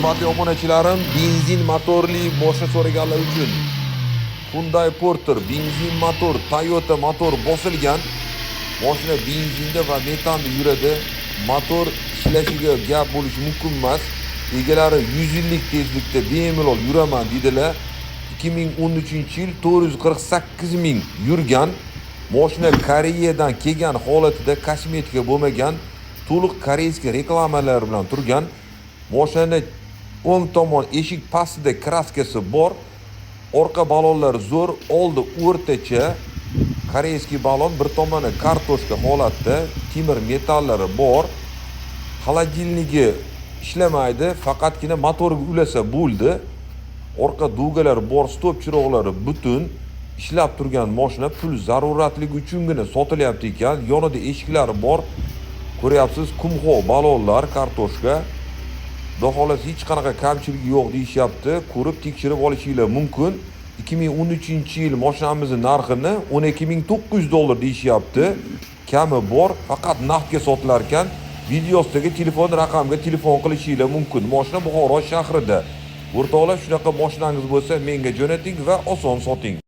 Hurmatli obunachilarim, benzin motorli boshqa so'raganlar uchun Hyundai Porter benzin motor, Toyota motor bosilgan. Mashina benzinda va metanda yuradi. Motor ishlashiga gap bo'lishi mumkin emas. Egalari 100 yillik tezlikda bemalol yuraman dedilar. 2013-yil 448 ming yurgan. Mashina Koreyadan kelgan holatida kosmetika bo'lmagan, to'liq koreyskiy reklamalar bilan turgan. Mashina o'ng tomon eshik pastida kraskasi bor. Orqa balonlar zo'r, oldi o'rtacha koreyskiy balon, bir tomoni kartoshka holatda, temir metallari bor. Xolodilnigi ishlamaydi, faqatgina motorga ulasa bo'ldi. Orqa dugalar bor, stop chiroqlari butun. Ishlab turgan mashina pul zaruratligi uchungina sotilyapti ekan. Yonida eshiklari bor. Ko'ryapsiz, kumxo balonlar, kartoshka. Xudo xolasa hech qanaqa kamchiligi yo'q deyishyapti. Ko'rib tekshirib olishingiz mumkin. 2013-yil mashinamizning narxini 12.900 dollar deyishyapti. Kami bor, faqat naqdga sotilar ekan. Videosidagi telefon raqamiga telefon qilishingiz mumkin. Mashina Buxoro shahrida. O'rtoqlar, shunaqa mashinangiz bo'lsa menga jo'nating va oson soting.